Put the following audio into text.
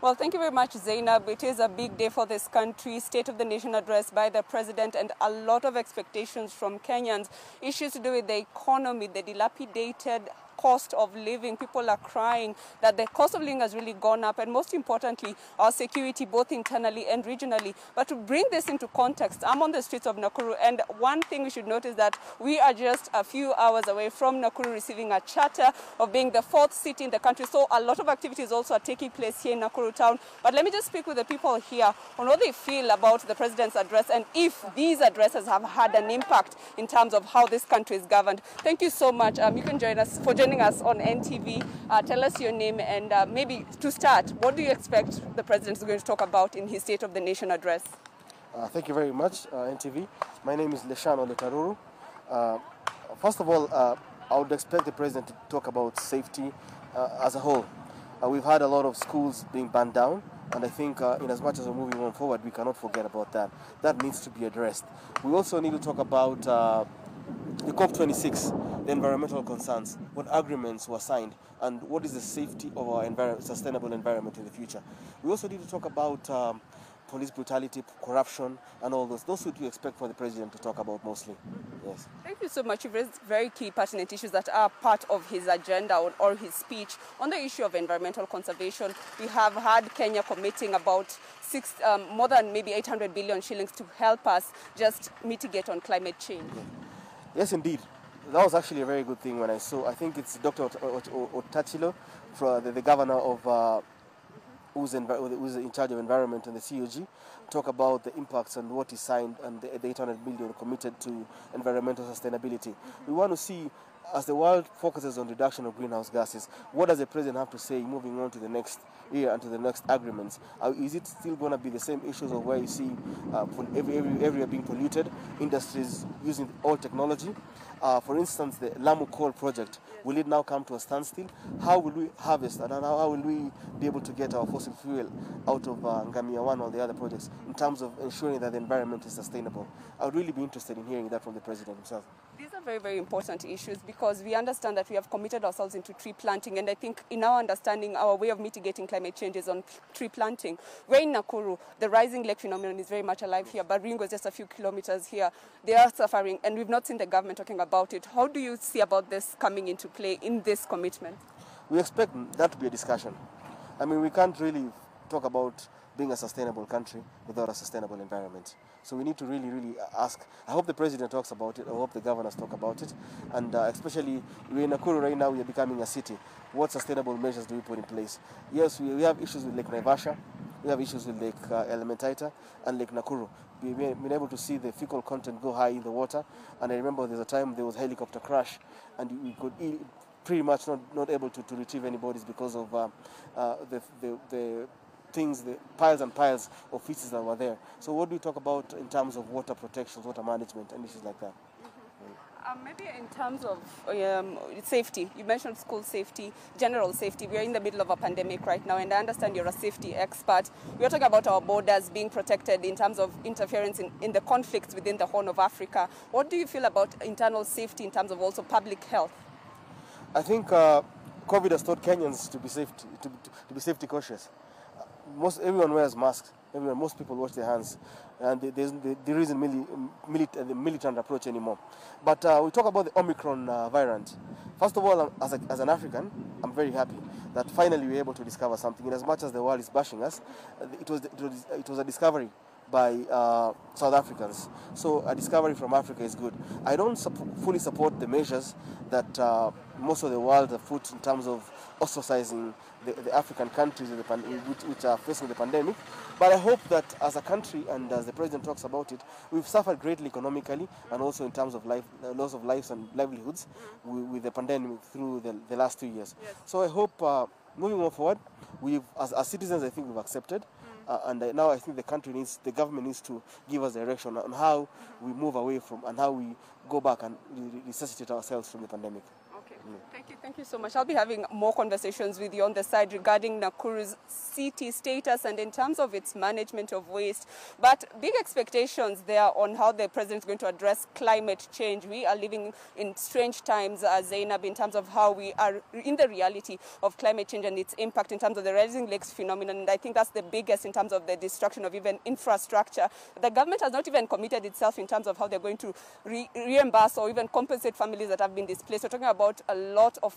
Well, thank you very much, Zainab. It is a big day for this country. State of the Nation address by the President and a lot of expectations from Kenyans. Issues to do with the economy, the dilapidated cost of living. People are crying that the cost of living has really gone up, and most importantly, our security both internally and regionally. But to bring this into context, I'm on the streets of Nakuru, and one thing we should note is that we are just a few hours away from Nakuru receiving a charter of being the fourth city in the country. So a lot of activities also are taking place here in Nakuru town. But let me just speak with the people here on what they feel about the President's address and if these addresses have had an impact in terms of how this country is governed. Thank you so much. You can join us on NTV. Tell us your name and maybe to start, what do you expect the President is going to talk about in his State of the Nation address? Thank you very much, NTV. My name is Leshano Letaruru. First of all, I would expect the President to talk about safety as a whole. We've had a lot of schools being burned down, and I think in as much as we're moving on forward, we cannot forget about that. That needs to be addressed. We also need to talk about the COP26, the environmental concerns, what agreements were signed, and what is the safety of our sustainable environment in the future. We also need to talk about police brutality, corruption, and all those. Those would you expect for the President to talk about mostly. Yes. Thank you so much. You've raised very key pertinent issues that are part of his agenda or his speech. On the issue of environmental conservation, we have had Kenya committing about more than maybe 800 billion shillings to help us just mitigate on climate change. Yeah. Yes, indeed. That was actually a very good thing when I saw. I think it's Dr. Otachilo, the governor of who's in charge of environment and the COG, talk about the impacts and what is signed and the 800 million committed to environmental sustainability. We want to see, as the world focuses on reduction of greenhouse gases, what does the President have to say moving on to the next year and to the next agreements? Is it still going to be the same issues of where you see every area being polluted, industries using old technology? For instance, the Lamu coal project, will it now come to a standstill? How will we harvest and how will we be able to get our fossil fuel out of Ngamia 1 or the other projects in terms of ensuring that the environment is sustainable? I would really be interested in hearing that from the President himself. These are very, very important issues because we understand that we have committed ourselves into tree planting, and I think in our understanding, our way of mitigating climate change is on tree planting. We're in Nakuru. The rising lake phenomenon is very much alive here. Baringo is just a few kilometers here. They are suffering, and we've not seen the government talking about it. How do you see about this coming into play in this commitment? We expect that to be a discussion. I mean, we can't really talk about being a sustainable country without a sustainable environment. So we need to really ask. I hope the President talks about it. I hope the governors talk about it. And especially, we're in Nakuru right now, we are becoming a city. What sustainable measures do we put in place? Yes, we have issues with Lake Naivasha. We have issues with Lake Elementaita and Lake Nakuru. We've been able to see the fecal content go high in the water. And I remember there's a time there was a helicopter crash and we could pretty much not able to retrieve any bodies because of the things, the piles and piles of feces that were there. So what do we talk about in terms of water protection, water management, and issues like that? Maybe in terms of safety, you mentioned school safety, general safety. We are in the middle of a pandemic right now, and I understand you're a safety expert. We are talking about our borders being protected in terms of interference in the conflicts within the Horn of Africa. What do you feel about internal safety in terms of also public health? I think COVID has taught Kenyans to be safety cautious. Everyone wears masks. Most people wash their hands, and there isn't the militant approach anymore. But we talk about the Omicron variant. First of all, as an African, I'm very happy that finally we're able to discover something. In as much as the world is bashing us, it was a discovery by South Africans. So a discovery from Africa is good. I don't fully support the measures that most of the world have put in terms of ostracizing the African countries which are facing the pandemic. But I hope that as a country, and as the President talks about it, we've suffered greatly economically and also in terms of loss of lives and livelihoods with the pandemic through the last 2 years. Yes. So I hope moving on forward, as citizens, I think we've accepted. And now I think the government needs to give us direction on how we move away from and how we go back and resuscitate ourselves from the pandemic. Okay. Thank you so much. I'll be having more conversations with you on the side regarding Nakuru's city status and in terms of its management of waste. But big expectations there on how the president is going to address climate change. We are living in strange times, Zainab, in terms of how we are in the reality of climate change and its impact in terms of the rising lakes phenomenon. And I think that's the biggest in terms of the destruction of even infrastructure. The government has not even committed itself in terms of how they're going to reimburse or even compensate families that have been displaced. We're talking about a lot of